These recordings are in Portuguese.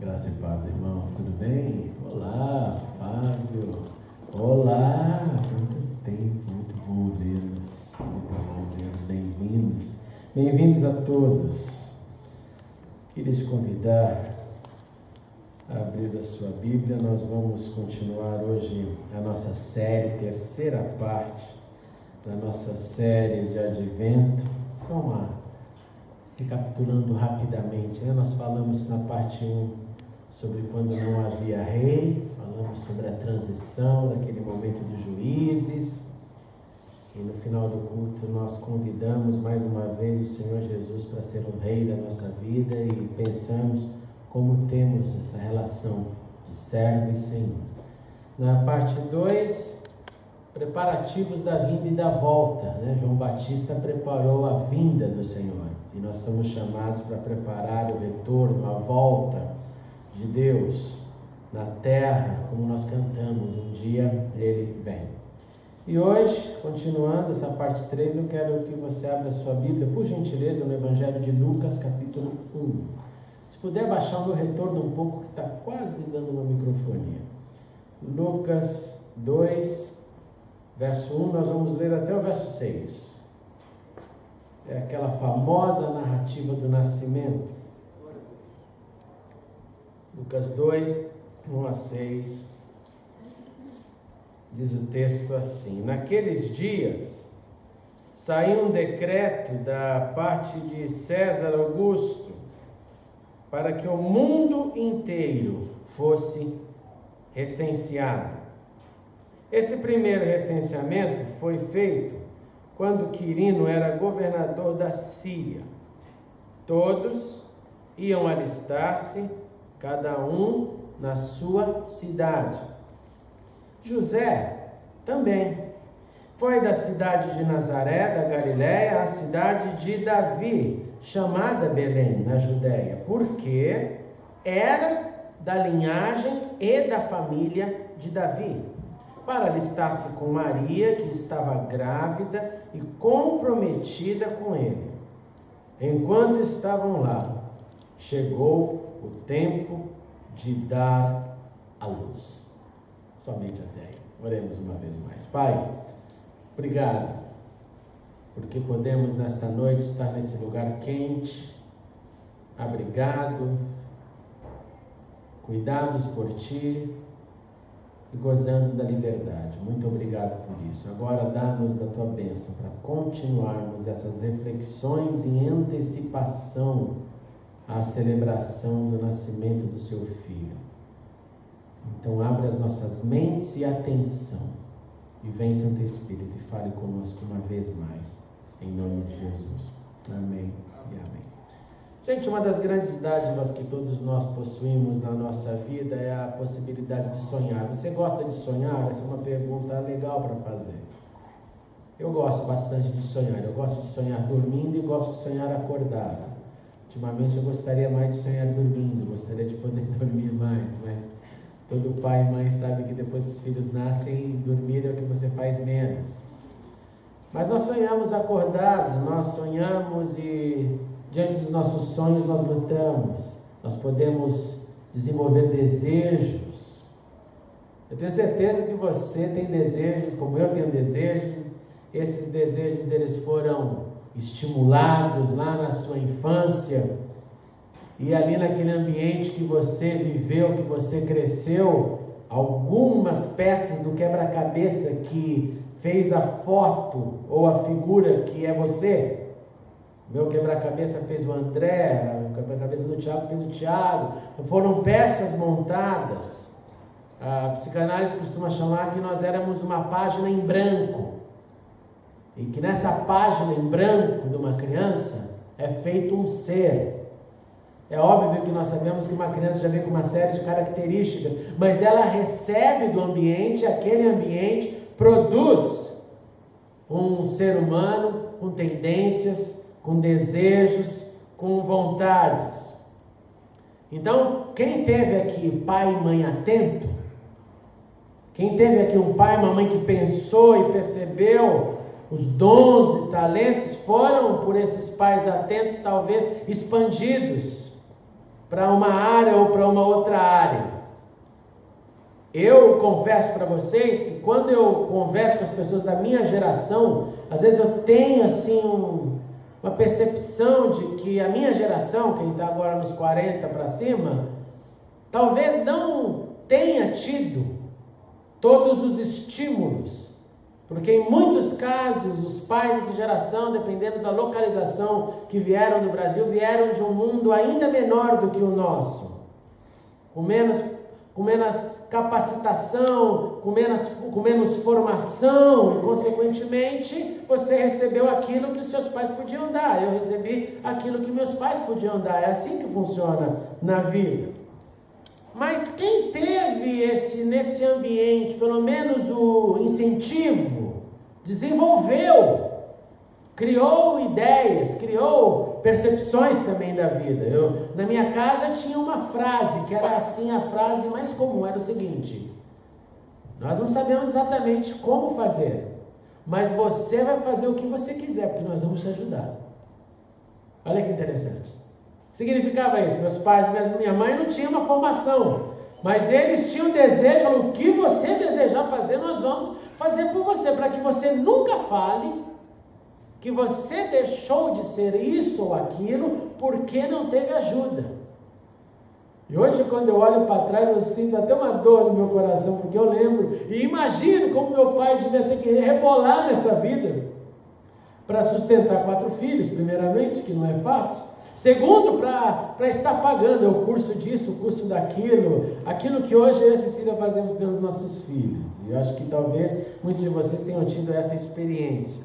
Graça e paz, irmãos, tudo bem? Olá, Fábio. Olá, quanto tempo, muito bom vê-los. Muito bom vê-los, bem-vindos. Bem-vindos a todos. Queria te convidar a abrir a sua Bíblia. Nós vamos continuar hoje a nossa série, terceira parte da nossa série de Advento. Recapitulando rapidamente, nós falamos na parte 1 sobre quando não havia rei, falamos sobre a transição daquele momento dos juízes, e no final do culto nós convidamos mais uma vez o Senhor Jesus para ser o rei da nossa vida e pensamos como temos essa relação de servo e Senhor. Na parte 2, preparativos da vinda e da volta, João Batista preparou a vinda do Senhor. E nós somos chamados para preparar o retorno, a volta de Deus na terra, como nós cantamos, um dia Ele vem. E hoje, continuando essa parte 3, eu quero que você abra a sua Bíblia, por gentileza, no Evangelho de Lucas, capítulo 1. Se puder baixar o meu retorno um pouco, que está quase dando uma microfonia. Lucas 2, verso 1, nós vamos ler até o verso 6. É aquela famosa narrativa do nascimento. Lucas 2, 1 a 6. Diz o texto assim: Naqueles dias saiu um decreto da parte de César Augusto para que o mundo inteiro fosse recenseado. Esse primeiro recenseamento foi feito quando Quirino era governador da Síria. Todos iam alistar-se, cada um na sua cidade. José também foi da cidade de Nazaré, da Galiléia, à cidade de Davi, chamada Belém, na Judéia, porque era da linhagem e da família de Davi, para alistar-se com Maria, que estava grávida e comprometida com ele. Enquanto estavam lá, chegou o tempo de dar à luz. Somente até aí. Oremos uma vez mais. Pai, obrigado, porque podemos nesta noite estar nesse lugar quente, abrigado, cuidados por Ti, e gozando da liberdade. Muito obrigado por isso. Agora dá-nos da Tua bênção para continuarmos essas reflexões em antecipação à celebração do nascimento do Seu Filho. Então abre as nossas mentes e atenção, e vem Santo Espírito e fale conosco uma vez mais, em nome de Jesus. Amém e amém. Gente, uma das grandes dádivas que todos nós possuímos na nossa vida é a possibilidade de sonhar. Você gosta de sonhar? Essa é uma pergunta legal para fazer. Eu gosto bastante de sonhar. Eu gosto de sonhar dormindo e gosto de sonhar acordado. Ultimamente eu gostaria mais de sonhar dormindo, gostaria de poder dormir mais, mas todo pai e mãe sabe que depois que os filhos nascem, dormir é o que você faz menos. Mas nós sonhamos acordados, nós sonhamos e diante dos nossos sonhos nós lutamos, nós podemos desenvolver desejos. Eu tenho certeza que você tem desejos, como eu tenho desejos. Esses desejos eles foram estimulados lá na sua infância, e ali naquele ambiente que você viveu, que você cresceu, algumas peças do quebra-cabeça que fez a foto ou a figura que é você. Meu quebra-cabeça fez o André, o quebra-cabeça do Tiago fez o Tiago. Foram peças montadas. A psicanálise costuma chamar que nós éramos uma página em branco. E que nessa página em branco de uma criança é feito um ser. É óbvio que nós sabemos que uma criança já vem com uma série de características, mas ela recebe do ambiente, aquele ambiente produz um ser humano com tendências, com desejos, com vontades. Então, quem teve aqui pai e mãe atento, quem teve aqui um pai e uma mãe que pensou e percebeu os dons e talentos, foram por esses pais atentos talvez expandidos para uma área ou para uma outra área. Eu confesso para vocês que quando eu converso com as pessoas da minha geração, às vezes eu tenho assim uma percepção de que a minha geração, quem está agora nos 40 para cima, talvez não tenha tido todos os estímulos, porque em muitos casos os pais dessa geração, dependendo da localização que vieram do Brasil, vieram de um mundo ainda menor do que o nosso, com menos capacitação, com menos formação, e consequentemente você recebeu aquilo que os seus pais podiam dar. Eu recebi aquilo que meus pais podiam dar. É assim que funciona na vida. Mas quem teve nesse ambiente, pelo menos o incentivo, desenvolveu, criou ideias, criou percepções também da vida. Na minha casa tinha uma frase, que era assim a frase mais comum, era o seguinte: nós não sabemos exatamente como fazer, mas você vai fazer o que você quiser, porque nós vamos te ajudar. Olha que interessante. Significava isso, meus pais e minha mãe não tinham uma formação, mas eles tinham desejo, falaram, o que você desejar fazer, nós vamos fazer por você, para que você nunca fale que você deixou de ser isso ou aquilo porque não teve ajuda. E hoje, quando eu olho para trás, eu sinto até uma dor no meu coração, porque eu lembro e imagino como meu pai devia ter que rebolar nessa vida para sustentar 4 filhos, primeiramente, que não é fácil. Segundo, para estar pagando o curso disso, o curso daquilo, aquilo que hoje eu e a Cecília fazemos pelos nossos filhos. E eu acho que talvez muitos de vocês tenham tido essa experiência.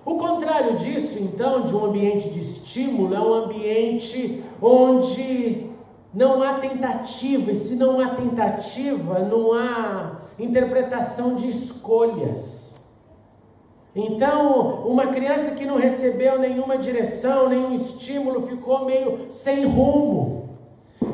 O contrário disso, então, de um ambiente de estímulo, é um ambiente onde não há tentativa, e se não há tentativa, não há interpretação de escolhas. Então, uma criança que não recebeu nenhuma direção, nenhum estímulo, ficou meio sem rumo.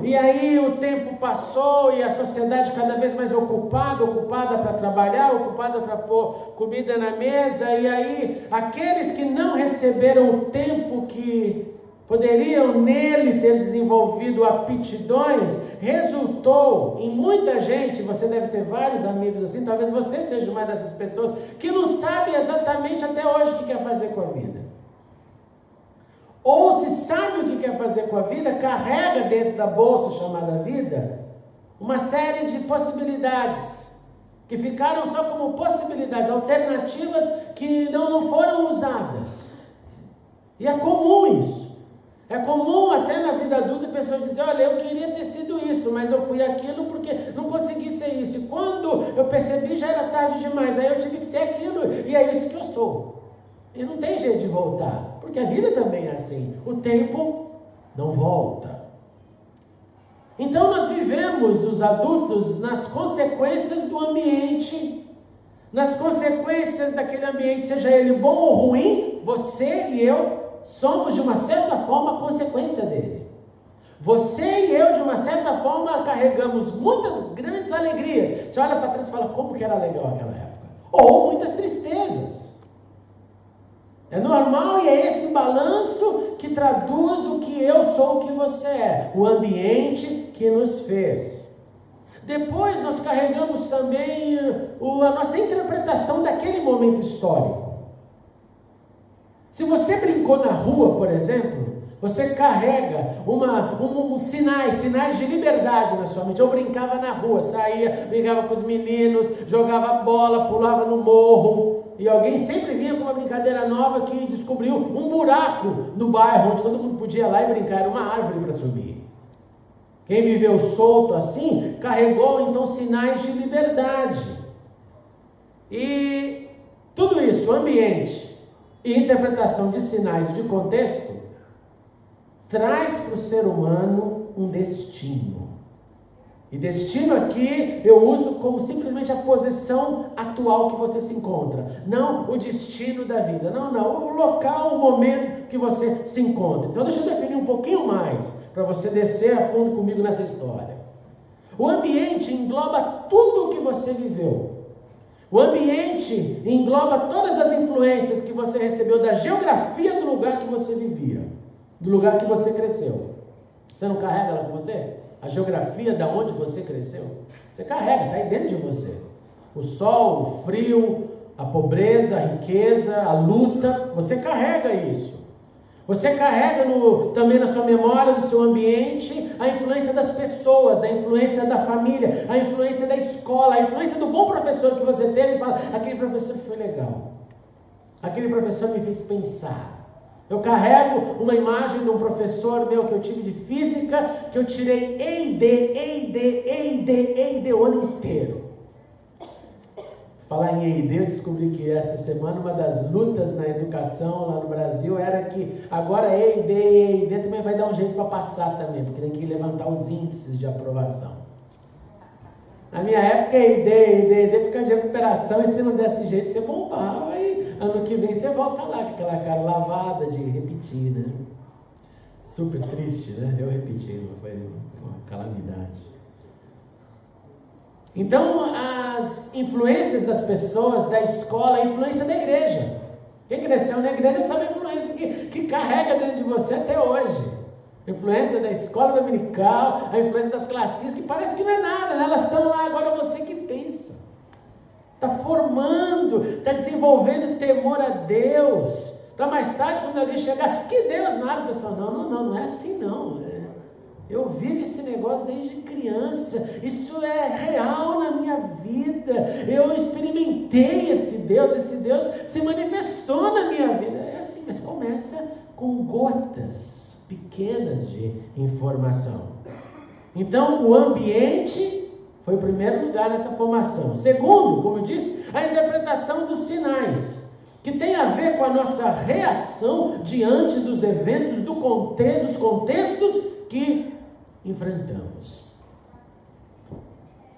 E aí o tempo passou e a sociedade cada vez mais ocupada para trabalhar, ocupada para pôr comida na mesa. E aí aqueles que não receberam o tempo que poderiam nele ter desenvolvido aptidões, resultou em muita gente, você deve ter vários amigos assim, talvez você seja uma dessas pessoas, que não sabe exatamente até hoje o que quer fazer com a vida. Ou se sabe o que quer fazer com a vida, carrega dentro da bolsa chamada vida, uma série de possibilidades, que ficaram só como possibilidades, alternativas que não foram usadas. E é comum isso. É comum até na vida adulta pessoas dizerem, olha, eu queria ter sido isso, mas eu fui aquilo porque não consegui ser isso. E quando eu percebi já era tarde demais, aí eu tive que ser aquilo, e é isso que eu sou. E não tem jeito de voltar, porque a vida também é assim, o tempo não volta. Então nós vivemos, os adultos, nas consequências do ambiente, nas consequências daquele ambiente, seja ele bom ou ruim, você e eu somos de uma certa forma a consequência dele. Você e eu, de uma certa forma, carregamos muitas grandes alegrias. Você olha para trás e fala, como que era legal aquela época? Ou muitas tristezas. É normal e é esse balanço que traduz o que eu sou, o que você é. O ambiente que nos fez. Depois nós carregamos também a nossa interpretação daquele momento histórico. Se você brincou na rua, por exemplo, você carrega sinais de liberdade na sua mente. Eu brincava na rua, saía, brincava com os meninos, jogava bola, pulava no morro. E alguém sempre vinha com uma brincadeira nova que descobriu um buraco no bairro, onde todo mundo podia ir lá e brincar, era uma árvore para subir. Quem viveu solto assim, carregou então sinais de liberdade. E tudo isso, o ambiente e interpretação de sinais e de contexto, traz para o ser humano um destino. E destino aqui eu uso como simplesmente a posição atual que você se encontra. Não o destino da vida. Não. O local, o momento que você se encontra. Então deixa eu definir um pouquinho mais, para você descer a fundo comigo nessa história. O ambiente engloba tudo o que você viveu. O ambiente engloba todas as influências que você recebeu da geografia do lugar que você vivia, do lugar que você cresceu. Você não carrega ela com você? A geografia da onde você cresceu? Você carrega, está aí dentro de você. O sol, o frio, a pobreza, a riqueza, a luta, você carrega isso. Você carrega também na sua memória, no seu ambiente, a influência das pessoas, a influência da família, a influência da escola, a influência do bom professor que você teve e fala, aquele professor foi legal, aquele professor me fez pensar. Eu carrego uma imagem de um professor meu que eu tive de física, que eu tirei EID o ano inteiro. Falar em EID, eu descobri que essa semana uma das lutas na educação lá no Brasil era que agora EID também vai dar um jeito para passar também, porque tem que levantar os índices de aprovação. Na minha época, EID fica de recuperação e se não desse jeito você bombava e ano que vem você volta lá com aquela cara lavada de repetir, né? Super triste, né? Eu repeti, foi uma calamidade. Então, as influências das pessoas, da escola, a influência da igreja. Quem cresceu na igreja sabe a influência que carrega dentro de você até hoje. A influência da escola dominical, a influência das classes, que parece que não é nada, né? Elas estão lá, agora você que pensa. Está formando, está desenvolvendo temor a Deus. Para mais tarde, quando alguém chegar, que Deus nada, pessoal, não é assim não. Eu vivo esse negócio desde criança, isso é real na minha vida, eu experimentei esse Deus se manifestou na minha vida. É assim, mas começa com gotas pequenas de informação. Então, o ambiente foi o primeiro lugar nessa formação. Segundo, como eu disse, a interpretação dos sinais, que tem a ver com a nossa reação diante dos eventos, dos contextos que enfrentamos.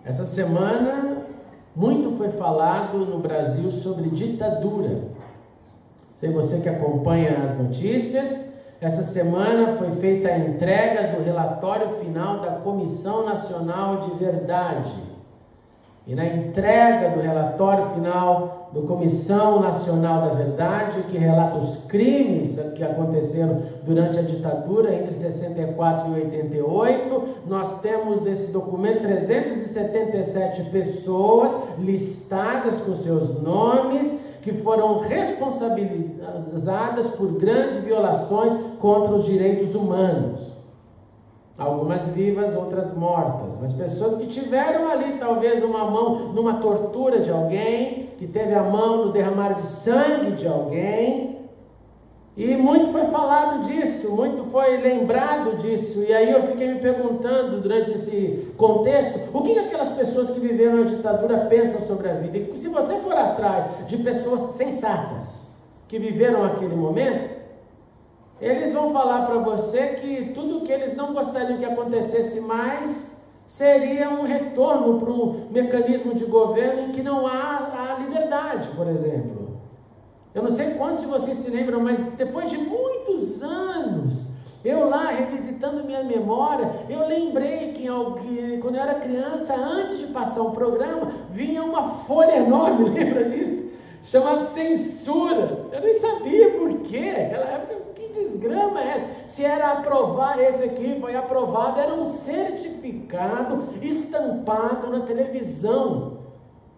Essa semana, muito foi falado no Brasil sobre ditadura. Sei você que acompanha as notícias, essa semana foi feita a entrega do relatório final da Comissão Nacional de Verdade. E na entrega do relatório final da Comissão Nacional da Verdade, que relata os crimes que aconteceram durante a ditadura entre 64 e 88, nós temos nesse documento 377 pessoas listadas com seus nomes, que foram responsabilizadas por grandes violações contra os direitos humanos. Algumas vivas, outras mortas, mas pessoas que tiveram ali talvez uma mão numa tortura de alguém, que teve a mão no derramar de sangue de alguém, e muito foi falado disso, muito foi lembrado disso, e aí eu fiquei me perguntando durante esse contexto, o que aquelas pessoas que viveram a ditadura pensam sobre a vida? E se você for atrás de pessoas sensatas, que viveram aquele momento, eles vão falar para você que tudo que eles não gostariam que acontecesse mais seria um retorno para um mecanismo de governo em que não há liberdade, por exemplo. Eu não sei quantos de vocês se lembram, mas depois de muitos anos, eu lá revisitando minha memória, eu lembrei que quando eu era criança, antes de passar um programa, vinha uma folha enorme, lembra disso? Chamada censura. Eu nem sabia por quê. Naquela época, que desgrama é essa? Se era aprovar, esse aqui foi aprovado, era um certificado estampado na televisão.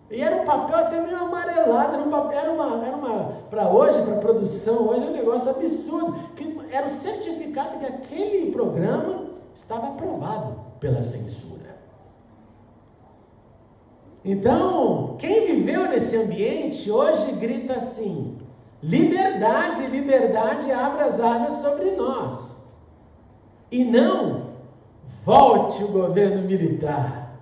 E era um papel até meio amarelado, era uma para hoje, para produção, hoje é um negócio absurdo, que era o certificado que aquele programa estava aprovado pela censura. Então, quem viveu nesse ambiente hoje grita assim: liberdade, liberdade, abra as asas sobre nós. E não, volte o governo militar,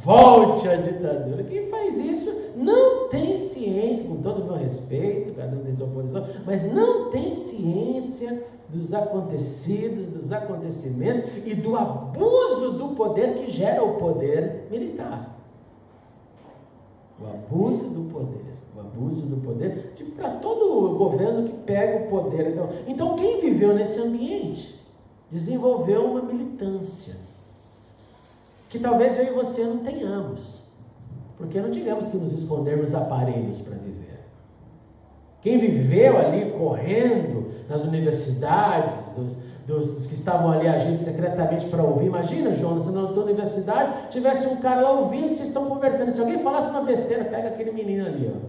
volte a ditadura. Quem faz isso não tem ciência, com todo o meu respeito, cada um tem sua posição, mas não tem ciência dos acontecidos, dos acontecimentos e do abuso do poder que gera o poder militar. O abuso do poder, para todo governo que pega o poder. Então, quem viveu nesse ambiente desenvolveu uma militância que talvez eu e você não tenhamos, porque não tivemos que nos esconder nos aparelhos para viver. Quem viveu ali correndo nas universidades, dos que estavam ali agindo secretamente para ouvir. Imagina, Jonas, se na tua universidade tivesse um cara lá ouvindo que vocês estão conversando. Se alguém falasse uma besteira, pega aquele menino ali, ó.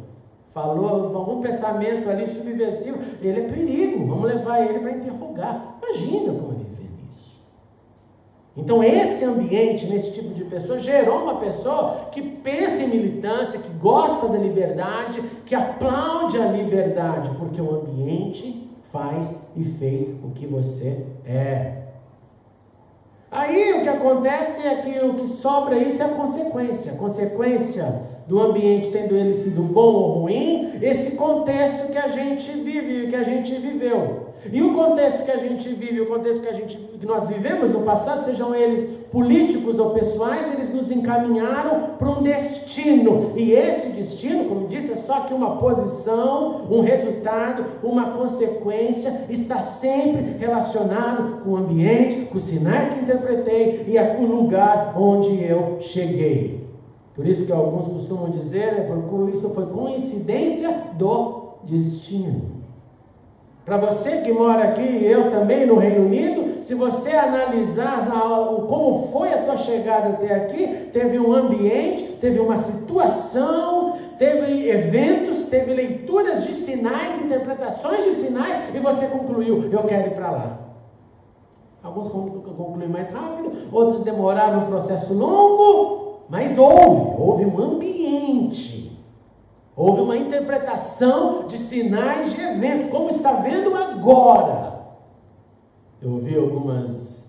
Falou algum pensamento ali subversivo, ele é perigo, vamos levar ele para interrogar. Imagina como é viver nisso. Então esse ambiente, nesse tipo de pessoa, gerou uma pessoa que pensa em militância, que gosta da liberdade, que aplaude a liberdade, porque o ambiente faz e fez o que você é. Aí o que acontece é que o que sobra isso é a consequência. A consequência do ambiente, tendo ele sido bom ou ruim, esse contexto que a gente vive, que a gente viveu. E o contexto que a gente vive, o contexto que nós vivemos no passado, sejam eles políticos ou pessoais, eles nos encaminharam para um destino. E esse destino, como disse, é só que uma posição, um resultado, uma consequência, está sempre relacionado com o ambiente, com os sinais que interpretei e com o lugar onde eu cheguei. Por isso que alguns costumam dizer, isso foi coincidência do destino. Para você que mora aqui, eu também no Reino Unido, se você analisar como foi a tua chegada até aqui, teve um ambiente, teve uma situação, teve eventos, teve leituras de sinais, interpretações de sinais, e você concluiu, eu quero ir para lá. Alguns concluem mais rápido, outros demoraram um processo longo, mas houve um ambiente. Houve uma interpretação de sinais de eventos, como está vendo agora. Eu ouvi alguns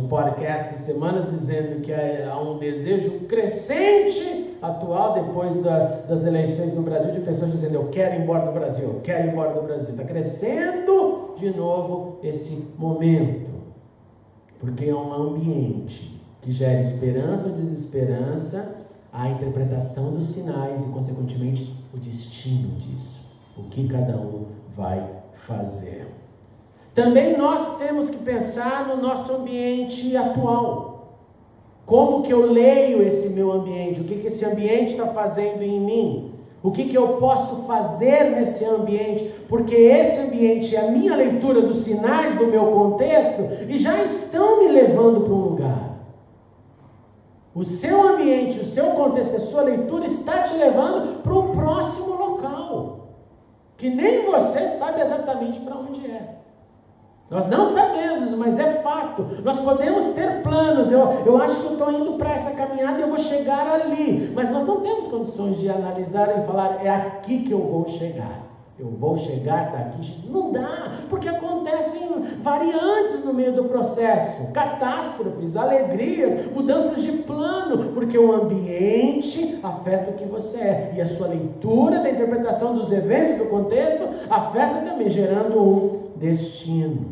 podcasts essa semana dizendo que há um desejo crescente atual, depois das eleições no Brasil, de pessoas dizendo, eu quero ir embora do Brasil, eu quero ir embora do Brasil. Está crescendo de novo esse momento, porque é um ambiente que gera esperança ou desesperança, a interpretação dos sinais e, consequentemente, o destino disso. O que cada um vai fazer. Também nós temos que pensar no nosso ambiente atual. Como que eu leio esse meu ambiente? O que esse ambiente está fazendo em mim? O que eu posso fazer nesse ambiente? Porque esse ambiente é a minha leitura dos sinais do meu contexto e já estão me levando para um lugar. O seu ambiente, o seu contexto, a sua leitura está te levando para um próximo local, que nem você sabe exatamente para onde é. Nós não sabemos, mas é fato. Nós podemos ter planos, eu acho que eu estou indo para essa caminhada e eu vou chegar ali, mas nós não temos condições de analisar e falar, é aqui que eu vou chegar. Eu vou chegar daqui, não dá, porque acontecem variantes no meio do processo, catástrofes, alegrias, mudanças de plano, porque o ambiente afeta o que você é, e a sua leitura da interpretação dos eventos, do contexto, afeta também, gerando um destino.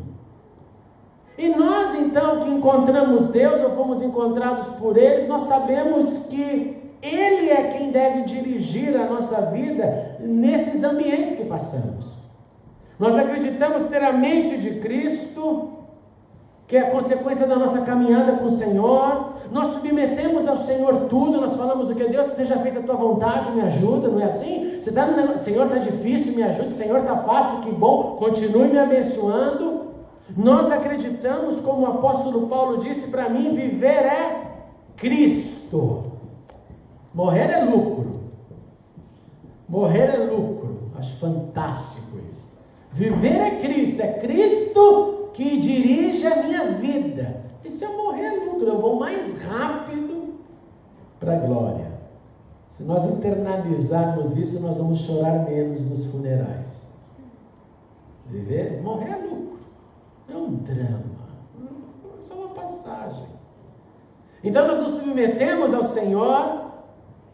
E nós então que encontramos Deus, ou fomos encontrados por Ele, nós sabemos que Ele é quem deve dirigir a nossa vida nesses ambientes que passamos. Nós acreditamos ter a mente de Cristo, que é a consequência da nossa caminhada com o Senhor. Nós submetemos ao Senhor tudo, nós falamos o que? Deus, que seja feita a tua vontade, me ajuda, não é assim? Você está no negócio, Senhor, está difícil, me ajude, Senhor, está fácil, que bom, continue me abençoando. Nós acreditamos, como o apóstolo Paulo disse, para mim viver é Cristo. Morrer é lucro. Morrer é lucro. Acho fantástico isso. Viver é Cristo que dirige a minha vida. E se eu morrer é lucro, eu vou mais rápido para a glória. Se nós internalizarmos isso, nós vamos chorar menos nos funerais. Morrer é lucro. É um drama. É só uma passagem. Então nós nos submetemos ao Senhor.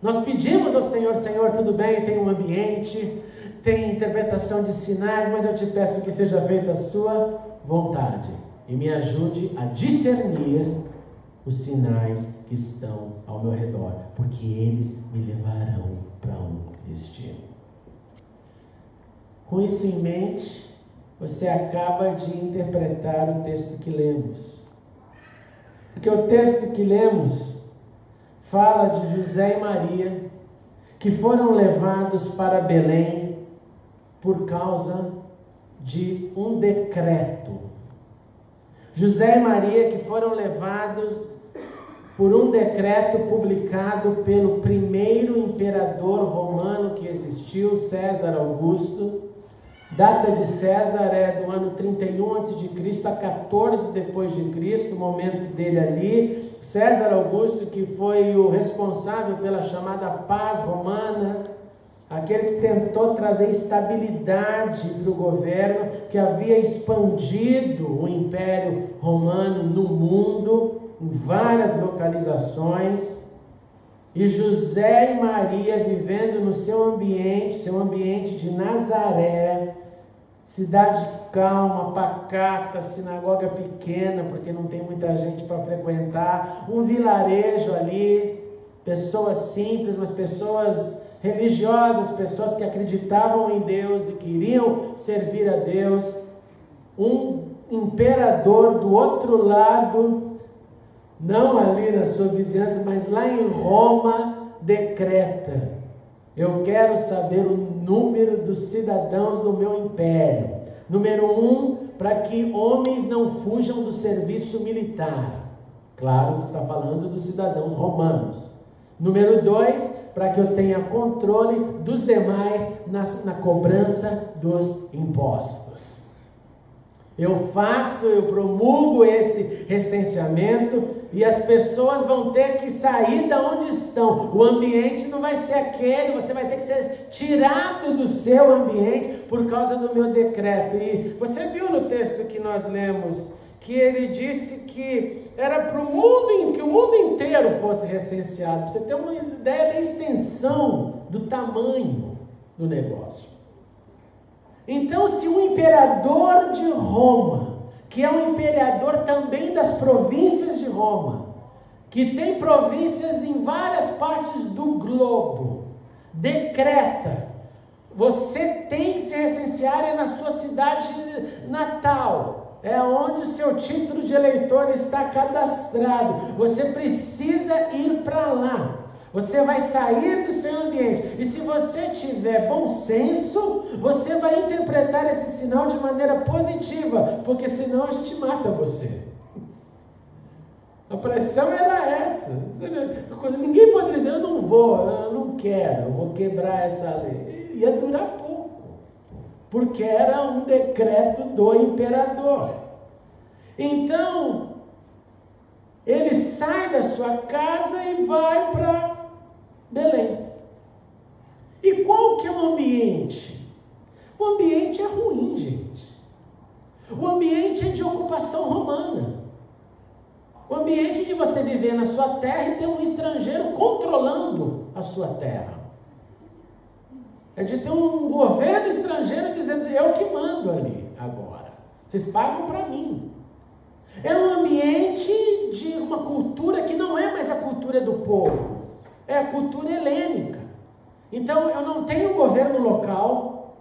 Nós pedimos ao Senhor, Senhor, tudo bem, tem um ambiente, tem interpretação de sinais, mas eu te peço que seja feita a sua vontade e me ajude a discernir os sinais que estão ao meu redor, porque eles me levarão para um destino. Com isso em mente, você acaba de interpretar o texto que lemos, porque o texto que lemos fala de José e Maria, que foram levados para Belém por causa de um decreto. José e Maria, que foram levados por um decreto publicado pelo primeiro imperador romano que existiu, César Augusto. Data de César é do ano 31 a.C. a 14 depois de Cristo, o momento dele ali. César Augusto, que foi o responsável pela chamada paz romana, aquele que tentou trazer estabilidade para o governo, que havia expandido o Império Romano no mundo, em várias localizações. E José e Maria vivendo no seu ambiente de Nazaré, cidade calma, pacata, sinagoga pequena, porque não tem muita gente para frequentar, um vilarejo ali, pessoas simples, mas pessoas religiosas, pessoas que acreditavam em Deus e queriam servir a Deus. Um imperador do outro lado, não ali na sua vizinhança, mas lá em Roma, decreta: eu quero saber o número dos cidadãos do meu império. Número 1, para que homens não fujam do serviço militar. Claro que está falando dos cidadãos romanos. Número 2, para que eu tenha controle dos demais na cobrança dos impostos. Eu promulgo esse recenseamento e as pessoas vão ter que sair da onde estão. O ambiente não vai ser aquele, você vai ter que ser tirado do seu ambiente por causa do meu decreto. E você viu no texto que nós lemos que ele disse que era para o mundo, que o mundo inteiro fosse recenseado. Para você ter uma ideia da extensão, do tamanho do negócio. Então, se o imperador de Roma, que é um imperador também das províncias de Roma, que tem províncias em várias partes do globo, decreta: você tem que se recensear na sua cidade natal, é onde o seu título de eleitor está cadastrado, você precisa ir para lá. Você vai sair do seu ambiente, e se você tiver bom senso, você vai interpretar esse sinal de maneira positiva, porque senão a gente mata você. A pressão era essa. Ninguém pode dizer: eu não vou, eu não quero, eu vou quebrar essa lei. Ia durar pouco, porque era um decreto do imperador. Então, ele sai da sua casa e vai para Belém. E qual que é o ambiente? O ambiente é ruim, gente. O ambiente é de ocupação romana. O ambiente de você viver na sua terra e ter um estrangeiro controlando a sua terra. É de ter um governo estrangeiro dizendo: eu que mando ali agora. Vocês pagam para mim. É um ambiente de uma cultura que não é mais a cultura do povo. É a cultura helênica. Então, eu não tenho um governo local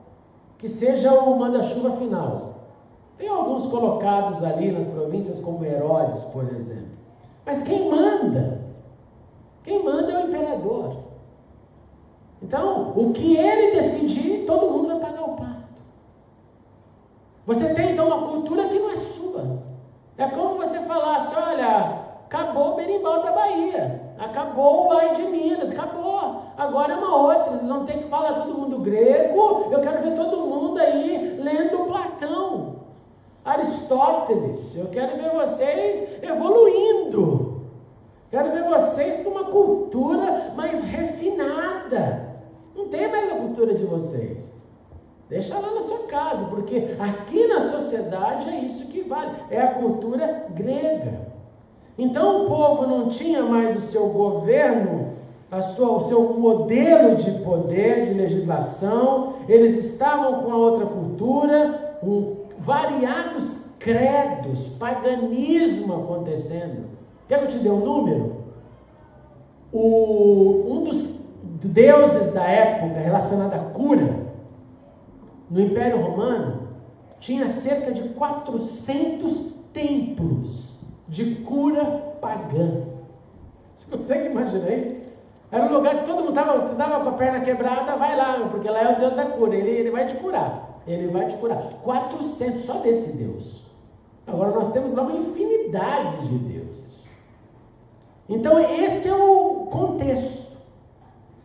que seja o manda-chuva final. Tem alguns colocados ali nas províncias, como Herodes, por exemplo. Mas quem manda é o imperador. Então, o que ele decidir, todo mundo vai pagar o pato. Você tem, então, uma cultura que não é sua. É como você falasse: olha, acabou o berimbau da Bahia. Acabou o Ai de Minas, acabou, agora é uma outra, vocês vão ter que falar todo mundo grego, eu quero ver todo mundo aí lendo Platão, Aristóteles, eu quero ver vocês evoluindo, quero ver vocês com uma cultura mais refinada, não tem mais a cultura de vocês, deixa lá na sua casa, porque aqui na sociedade é isso que vale, é a cultura grega. Então o povo não tinha mais o seu governo, o seu modelo de poder, de legislação, eles estavam com a outra cultura, variados credos, paganismo acontecendo. Quer que eu te dê um número? Um dos deuses da época relacionado à cura, no Império Romano, tinha cerca de 400 templos de cura pagã. Você consegue imaginar isso? Era um lugar que todo mundo estava com a perna quebrada, vai lá, porque lá é o Deus da cura, ele vai te curar. Ele vai te curar. 400 só desse Deus. Agora nós temos lá uma infinidade de deuses. Então esse é o contexto.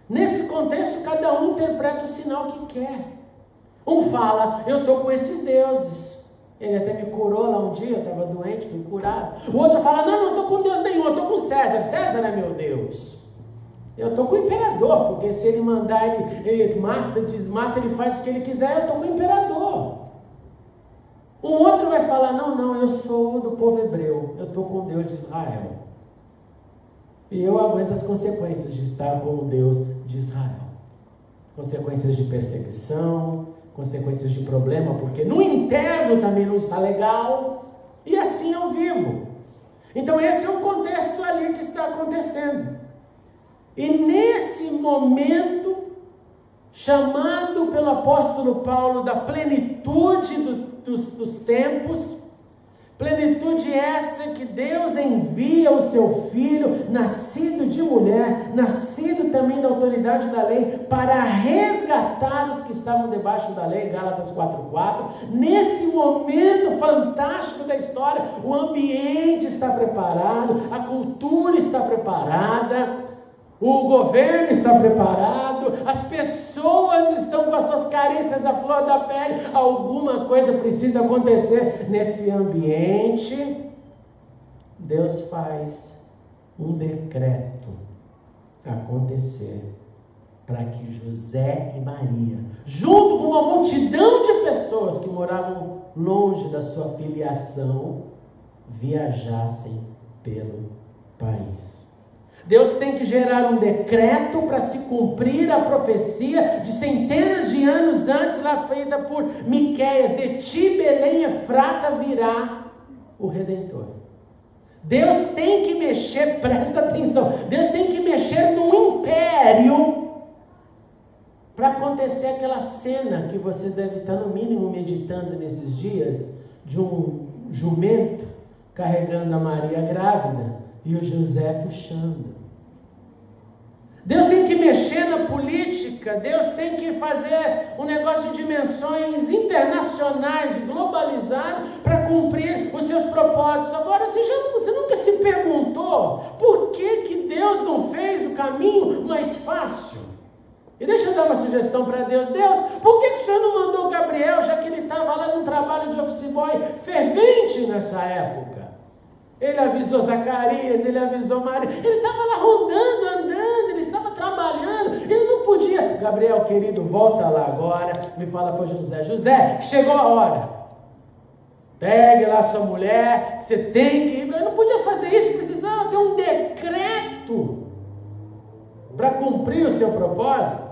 Nesse contexto, cada um interpreta o sinal que quer. Um fala, eu estou com esses deuses. Ele até me curou lá um dia, eu estava doente, fui curado. O outro fala, não estou com Deus nenhum, eu estou com César. César é meu Deus. Eu estou com o imperador, porque se ele mandar, ele mata, desmata, ele faz o que ele quiser, eu estou com o imperador. Um outro vai falar, não, eu sou do povo hebreu, eu estou com o Deus de Israel. E eu aguento as consequências de estar com o Deus de Israel. Consequências de perseguição, consequências de problema, porque no interno também não está legal, e assim eu vivo. Então esse é o contexto ali que está acontecendo. E nesse momento, chamado pelo apóstolo Paulo da plenitude dos tempos, plenitude essa que Deus envia o seu Filho, nascido de mulher, nascido também da autoridade da lei, para resgatar os que estavam debaixo da lei, Gálatas 4:4. Nesse momento fantástico da história, o ambiente está preparado, a cultura está preparada, o governo está preparado, as pessoas estão com as suas carências à flor da pele, alguma coisa precisa acontecer nesse ambiente. Deus faz um decreto acontecer para que José e Maria, junto com uma multidão de pessoas que moravam longe da sua filiação, viajassem pelo país. Deus tem que gerar um decreto para se cumprir a profecia de centenas de anos antes, lá feita por Miqueias: de ti, Belém Efrata, virá o Redentor. Deus tem que mexer, presta atenção, Deus tem que mexer no império para acontecer aquela cena que você deve estar no mínimo meditando nesses dias, de um jumento carregando a Maria grávida e o José puxando. Deus tem que mexer na política, Deus tem que fazer um negócio de dimensões internacionais, globalizado, para cumprir os seus propósitos. Agora, você nunca se perguntou por que Deus não fez o caminho mais fácil? E deixa eu dar uma sugestão para Deus. Deus, por que o Senhor não mandou o Gabriel, já que ele estava lá num trabalho de office boy fervente nessa época? Ele avisou Zacarias, ele avisou Maria, ele estava lá rondando, andando, ele estava trabalhando, ele não podia. Gabriel, querido, volta lá agora, me fala para José: José, chegou a hora, pegue lá sua mulher, você tem que ir. Ele não podia fazer isso, precisava ter um decreto para cumprir o seu propósito.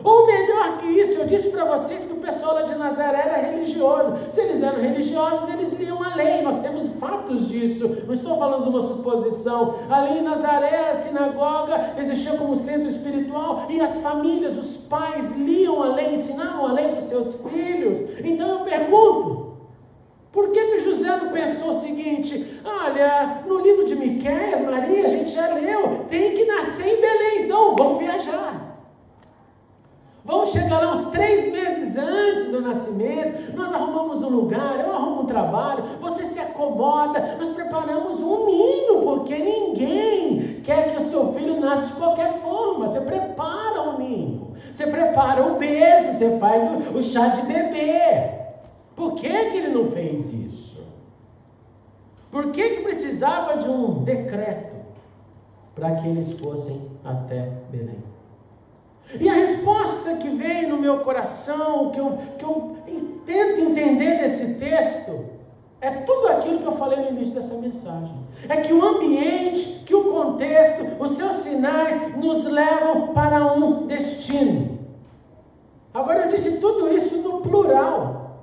Ou melhor que isso, eu disse para vocês que o pessoal lá de Nazaré era religioso. Se eles eram religiosos, eles liam a lei. Nós temos fatos disso. Não estou falando de uma suposição. Ali em Nazaré, a sinagoga existia como centro espiritual, e as famílias, os pais liam a lei, ensinavam a lei para os seus filhos. Então eu pergunto, por que José não pensou o seguinte: olha, no livro de Miqueias, Maria, a gente já leu, tem que nascer em Belém, então vamos viajar. Vamos chegar lá uns 3 meses antes do nascimento, nós arrumamos um lugar, eu arrumo um trabalho, você se acomoda, nós preparamos um ninho, porque ninguém quer que o seu filho nasça de qualquer forma. Você prepara um ninho, você prepara o berço, você faz o chá de bebê. Por que ele não fez isso? Por que precisava de um decreto para que eles fossem até Belém? E a resposta que veio no meu coração, que eu tento entender desse texto, é tudo aquilo que eu falei no início dessa mensagem. É que o ambiente, que o contexto, os seus sinais nos levam para um destino. Agora eu disse tudo isso no plural.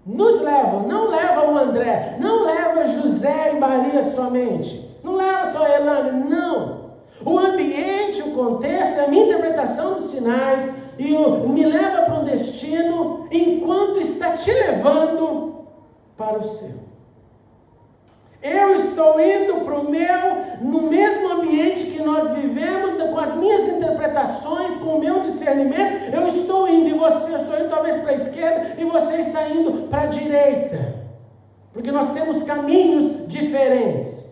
Nos levam, não leva o André, não leva José e Maria somente, não leva só a Elane, não. O ambiente, o contexto, a minha interpretação dos sinais, e me leva para um destino enquanto está te levando para o seu. Eu estou indo para no mesmo ambiente que nós vivemos, com as minhas interpretações, com o meu discernimento, eu estou indo, e você, eu estou indo talvez para a esquerda, e você está indo para a direita, porque nós temos caminhos diferentes.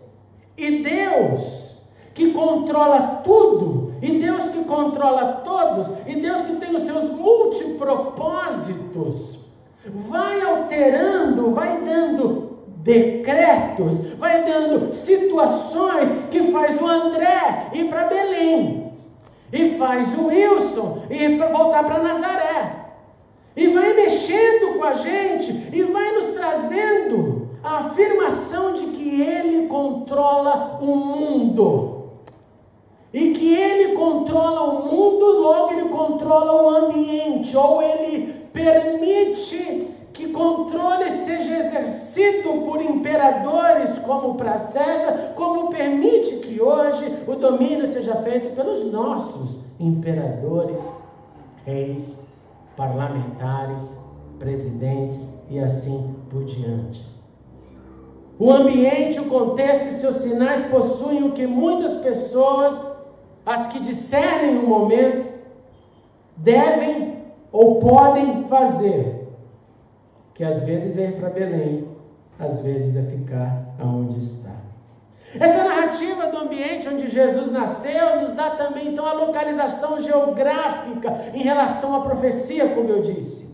E Deus, que controla tudo, e Deus que controla todos, e Deus que tem os seus multipropósitos, vai alterando, vai dando decretos, vai dando situações que faz o André ir para Belém, e faz o Wilson ir para voltar para Nazaré, e vai mexendo com a gente, e vai nos trazendo a afirmação de que Ele controla o mundo, e que Ele controla o mundo, logo Ele controla o ambiente, ou Ele permite que controle seja exercido por imperadores como para César, como permite que hoje o domínio seja feito pelos nossos imperadores, reis, parlamentares, presidentes e assim por diante. O ambiente, o contexto e seus sinais possuem o que muitas pessoas, as que discernem o momento, devem ou podem fazer, que às vezes é ir para Belém, às vezes é ficar aonde está. Essa narrativa do ambiente onde Jesus nasceu nos dá também então a localização geográfica em relação à profecia, como eu disse.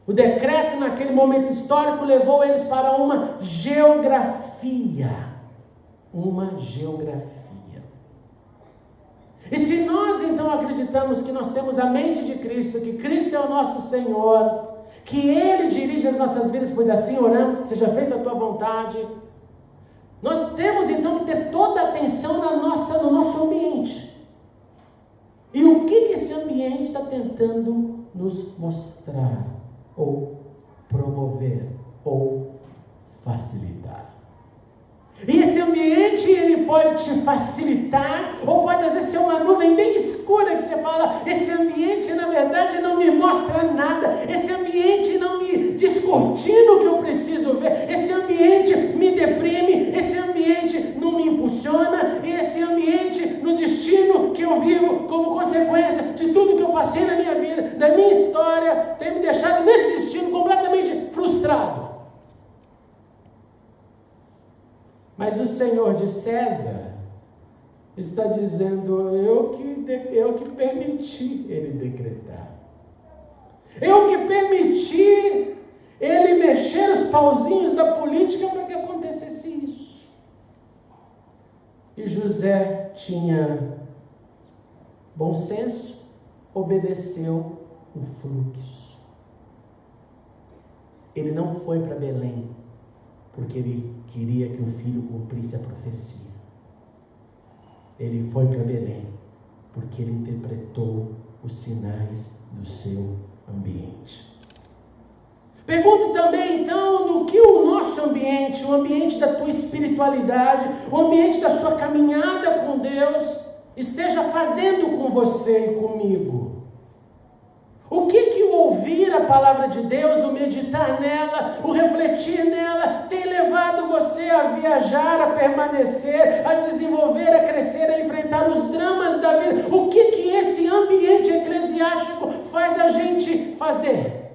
O decreto naquele momento histórico levou eles para uma geografia. Uma geografia. E se nós então acreditamos que nós temos a mente de Cristo, que Cristo é o nosso Senhor, que Ele dirige as nossas vidas, pois assim oramos, que seja feita a tua vontade, nós temos então que ter toda a atenção no nosso ambiente. E o que esse ambiente está tentando nos mostrar, ou promover, ou facilitar? E esse ambiente, ele pode te facilitar, ou pode às vezes ser uma nuvem bem escura, que você fala, esse ambiente na verdade não me mostra nada, esse ambiente não me descortina o que eu preciso ver, esse ambiente me deprime, esse ambiente não me impulsiona, e esse ambiente no destino que eu vivo, como consequência de tudo que eu passei na minha vida, da minha história, tem me deixado nesse destino completamente frustrado. Mas o Senhor de César está dizendo, eu que permiti ele decretar. Eu que permiti ele mexer os pauzinhos da política para que acontecesse isso. E José tinha bom senso, obedeceu o fluxo. Ele não foi para Belém porque ele queria que o filho cumprisse a profecia. Ele foi para Belém porque ele interpretou os sinais do seu ambiente. Pergunto também, então, no que o nosso ambiente, o ambiente da tua espiritualidade, o ambiente da sua caminhada com Deus, esteja fazendo com você e comigo. O que o ouvir a palavra de Deus, o meditar nela, o refletir nela, tem levado você a viajar, a permanecer, a desenvolver, a crescer, a enfrentar os dramas da vida? O que esse ambiente eclesiástico faz a gente fazer?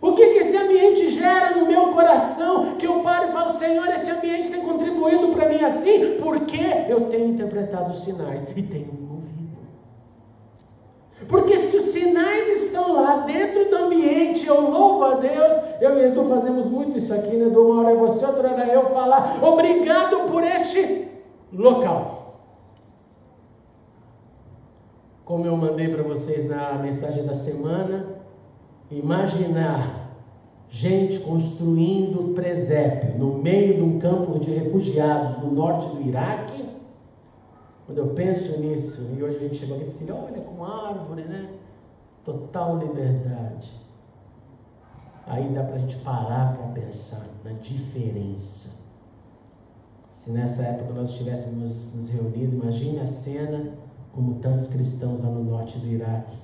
O que esse ambiente gera no meu coração, que eu paro e falo, Senhor, esse ambiente tem contribuído para mim assim, porque eu tenho interpretado os sinais e tenho ouvido. Porque se os sinais estão lá dentro do ambiente, eu louvo a Deus, eu e Edu fazemos muito isso aqui, né? Uma hora é você, outra hora é eu falar, obrigado por este local. Como eu mandei para vocês na mensagem da semana, imaginar gente construindo presépio no meio de um campo de refugiados no norte do Iraque. Quando eu penso nisso, e hoje a gente chegou aqui assim, olha, com árvore, né? Total liberdade. Aí dá para a gente parar para pensar na diferença. Se nessa época nós estivéssemos nos reunido, imagine a cena como tantos cristãos lá no norte do Iraque,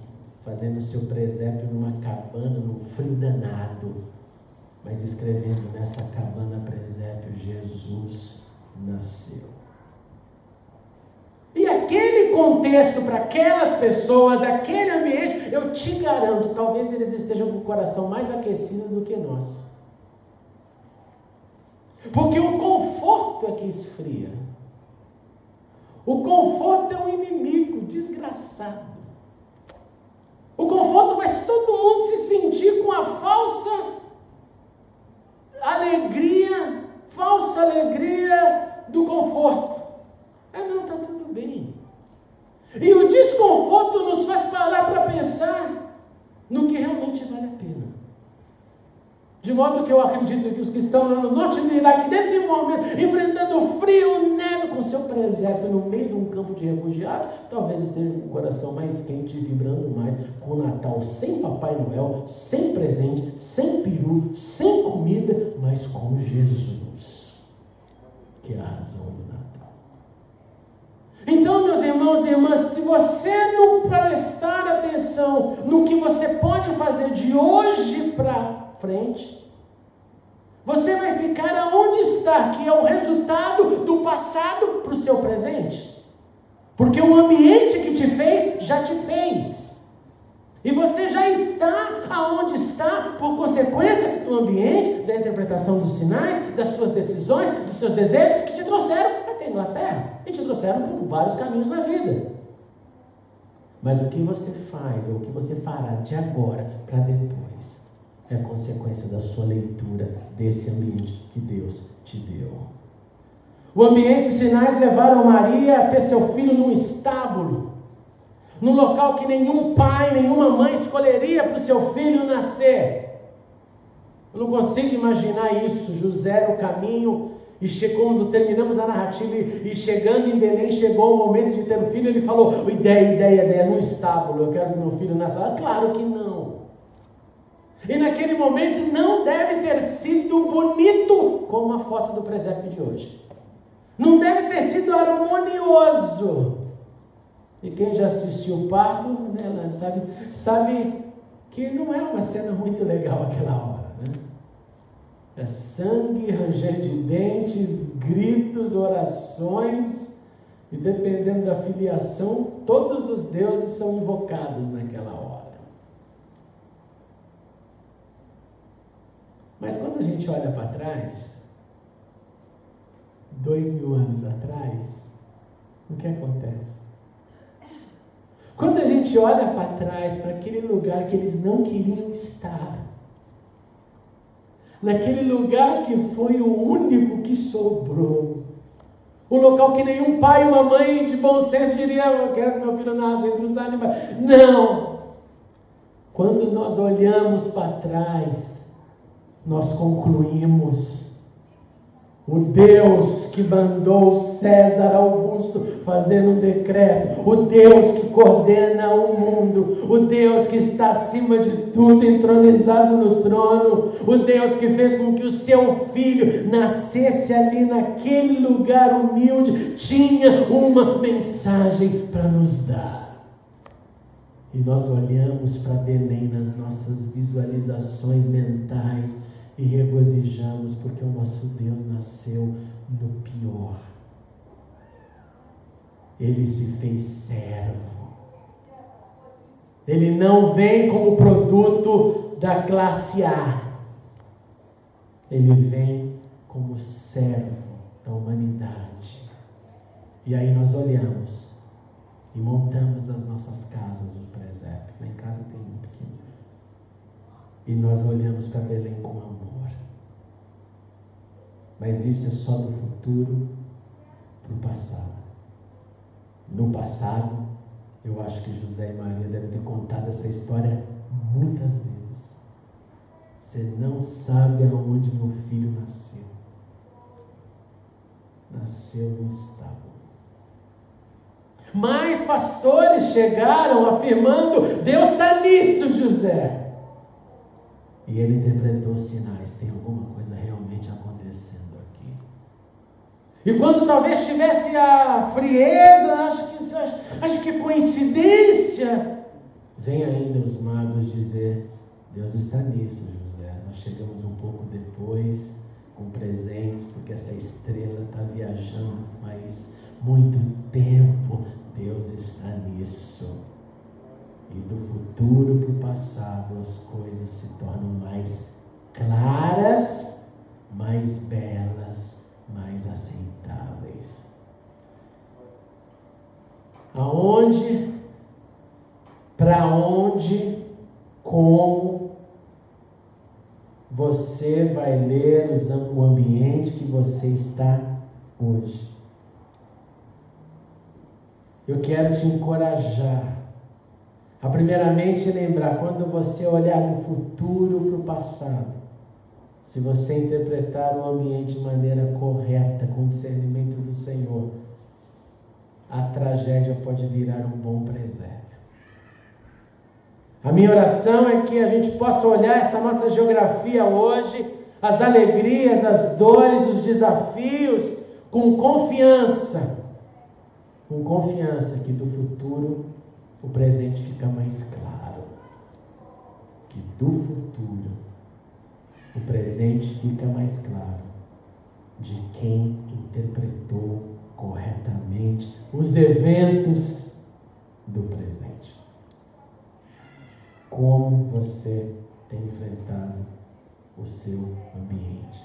fazendo o seu presépio numa cabana, num frio danado, mas escrevendo nessa cabana presépio, Jesus nasceu. E aquele contexto para aquelas pessoas, aquele ambiente, eu te garanto, talvez eles estejam com o coração mais aquecido do que nós. Porque o conforto é que esfria. O conforto é um inimigo desgraçado. O conforto faz todo mundo se sentir com a falsa alegria do conforto. Não, está tudo bem. E o desconforto nos faz parar para pensar no que realmente vale a pena. De modo que eu acredito que os que estão lá no norte do Iraque, nesse momento, enfrentando frio, neve, com seu presépio no meio de um campo de refugiados, talvez estejam com o coração mais quente e vibrando mais com o Natal, sem Papai Noel, sem presente, sem peru, sem comida, mas com Jesus, que é a razão do Natal. Então, meus irmãos e irmãs, se você não prestar atenção no que você pode fazer de hoje para frente, você vai ficar aonde está, que é o resultado do passado para o seu presente. Porque o ambiente que te fez, já te fez. E você já está aonde está por consequência do ambiente, da interpretação dos sinais, das suas decisões, dos seus desejos, que te trouxeram até a Inglaterra. E te trouxeram por vários caminhos na vida. Mas o que você faz, ou o que você fará de agora para depois, é consequência da sua leitura desse ambiente que Deus te deu. O ambiente, os sinais levaram Maria a ter seu filho num estábulo, num local que nenhum pai, nenhuma mãe escolheria para o seu filho nascer. Eu não consigo imaginar isso. José no caminho, e quando terminamos a narrativa, e chegando em Belém, chegou o momento de ter o filho, ele falou, ideia, num estábulo, eu quero que meu filho nasça. Claro que não. E naquele momento não deve ter sido bonito como a foto do presépio de hoje. Não deve ter sido harmonioso. E quem já assistiu o parto, né, sabe que não é uma cena muito legal aquela hora, né? É sangue, ranger de dentes, gritos, orações, e dependendo da filiação, todos os deuses são invocados naquela hora. Mas quando a gente olha para trás, 2000 anos atrás, o que acontece? Quando a gente olha para trás, para aquele lugar que eles não queriam estar, naquele lugar que foi o único que sobrou, o local que nenhum pai e uma mãe de bom senso diria, eu quero que meu filho nasça entre os animais. Não! Quando nós olhamos para trás, nós concluímos, o Deus que mandou César Augusto fazer um decreto, o Deus que coordena o mundo, o Deus que está acima de tudo, entronizado no trono, o Deus que fez com que o seu filho nascesse ali naquele lugar humilde, tinha uma mensagem para nos dar. E nós olhamos para Belém nas nossas visualizações mentais e regozijamos porque o nosso Deus nasceu no pior. Ele se fez servo. Ele não vem como produto da classe A. Ele vem como servo da humanidade. E aí nós olhamos e montamos nas nossas casas o presépio. Lá em casa tem um pequeno. E nós olhamos para Belém com amor. Mas isso é só do futuro para o passado. No passado, eu acho que José e Maria devem ter contado essa história muitas vezes. Você não sabe aonde meu filho nasceu. Nasceu no estábulo. Mais pastores chegaram afirmando, Deus está nisso, José. E ele interpretou os sinais, tem alguma coisa realmente acontecendo aqui. E quando talvez tivesse a frieza, acho que coincidência, vem ainda os magos dizer, Deus está nisso, José. Nós chegamos um pouco depois com presentes, porque essa estrela está viajando faz muito tempo. Deus está nisso. E do futuro para o passado as coisas se tornam mais claras, mais belas, mais aceitáveis. Aonde, para onde, como você vai ler o ambiente que você está hoje? Eu quero te encorajar a primeiramente lembrar, quando você olhar do futuro para o passado, se você interpretar o ambiente de maneira correta, com discernimento do Senhor, a tragédia pode virar um bom presépio. A minha oração é que a gente possa olhar essa nossa geografia hoje, as alegrias, as dores, os desafios, com confiança que do futuro o presente fica mais claro, que do futuro o presente fica mais claro de quem interpretou corretamente os eventos do presente. Como você tem enfrentado o seu ambiente?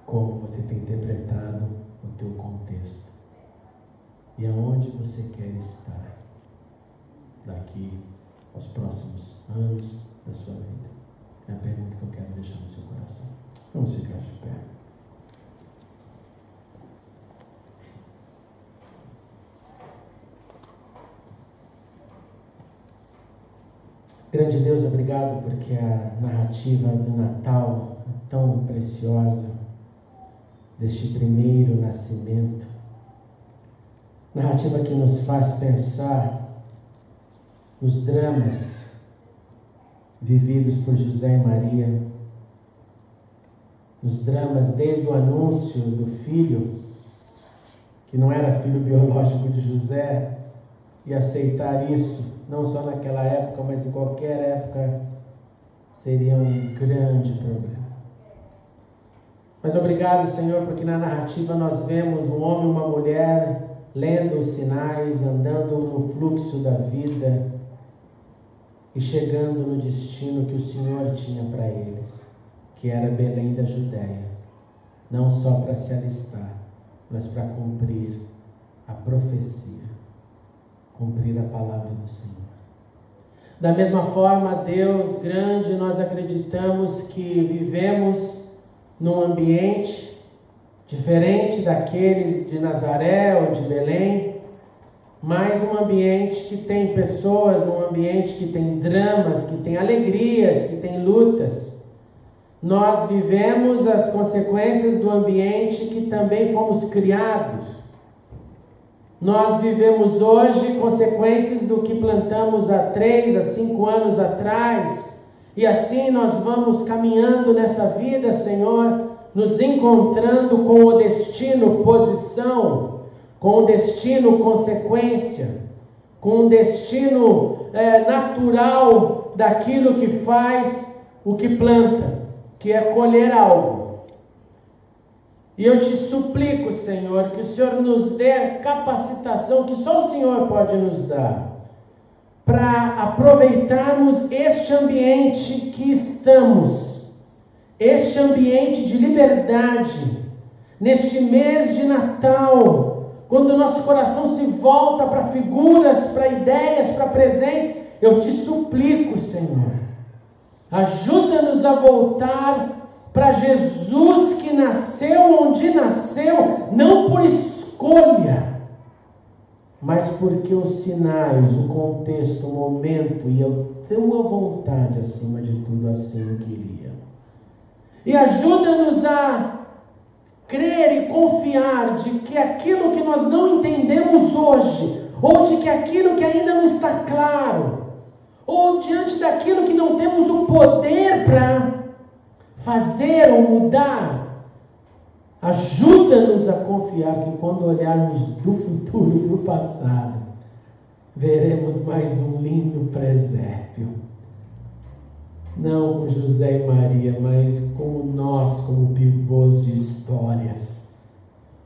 Como você tem interpretado o teu contexto? E aonde você quer estar daqui aos próximos anos da sua vida? É a pergunta que eu quero deixar no seu coração. Vamos ficar de pé. Grande Deus, obrigado porque a narrativa do Natal é tão preciosa, deste primeiro nascimento. Narrativa que nos faz pensar nos dramas vividos por José e Maria, nos dramas desde o anúncio do filho, que não era filho biológico de José, e aceitar isso, não só naquela época, mas em qualquer época, seria um grande problema. Mas obrigado, Senhor, porque na narrativa nós vemos um homem e uma mulher lendo os sinais, andando no fluxo da vida e chegando no destino que o Senhor tinha para eles, que era Belém da Judéia, não só para se alistar, mas para cumprir a profecia, cumprir a palavra do Senhor. Da mesma forma, Deus grande, nós acreditamos que vivemos num ambiente diferente daqueles de Nazaré ou de Belém, mas um ambiente que tem pessoas, um ambiente que tem dramas, que tem alegrias, que tem lutas. Nós vivemos as consequências do ambiente que também fomos criados. Nós vivemos hoje consequências do que plantamos há 3, há 5 anos atrás, e assim nós vamos caminhando nessa vida, Senhor, nos encontrando com o destino posição, com o destino consequência, com o destino natural daquilo que faz o que planta, que é colher algo. E eu te suplico, Senhor, que o Senhor nos dê capacitação que só o Senhor pode nos dar, para aproveitarmos este ambiente que estamos, este ambiente de liberdade, neste mês de Natal, quando o nosso coração se volta para figuras, para ideias, para presentes. Eu te suplico, Senhor, ajuda-nos a voltar para Jesus que nasceu onde nasceu, não por escolha, mas porque os sinais, o contexto, o momento e a tua vontade acima de tudo assim o queria. E ajuda-nos a crer e confiar de que aquilo que nós não entendemos hoje, ou de que aquilo que ainda não está claro, ou diante daquilo que não temos o poder para fazer ou mudar, ajuda-nos a confiar que quando olharmos do futuro para o passado, veremos mais um lindo presépio, Não com José e Maria, mas como nós, como pivôs de histórias.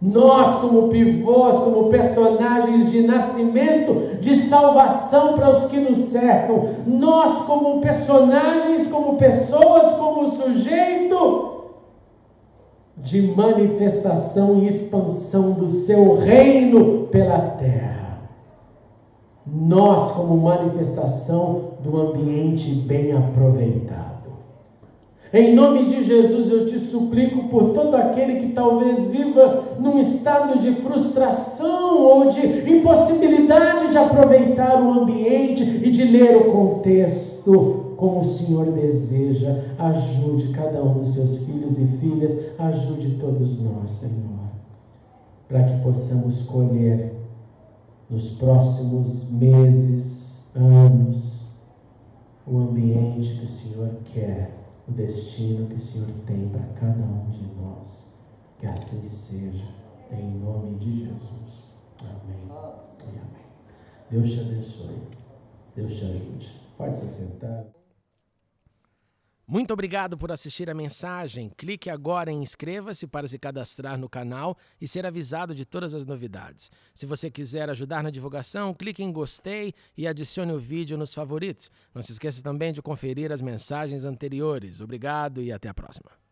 Nós, como pivôs, como personagens de nascimento, de salvação para os que nos cercam. Nós, como personagens, como pessoas, como sujeito de manifestação e expansão do seu reino pela terra. Nós, como manifestação do ambiente bem aproveitado. Em nome de Jesus, eu te suplico por todo aquele que talvez viva num estado de frustração ou de impossibilidade de aproveitar o ambiente e de ler o contexto como o Senhor deseja. Ajude cada um dos seus filhos e filhas, ajude todos nós, Senhor, para que possamos colher nos próximos meses, anos, o ambiente que o Senhor quer, o destino que o Senhor tem para cada um de nós. Que assim seja, em nome de Jesus. Amém e amém. Deus te abençoe. Deus te ajude. Pode se sentar. Muito obrigado por assistir a mensagem. Clique agora em inscreva-se para se cadastrar no canal e ser avisado de todas as novidades. Se você quiser ajudar na divulgação, clique em gostei e adicione o vídeo nos favoritos. Não se esqueça também de conferir as mensagens anteriores. Obrigado e até a próxima.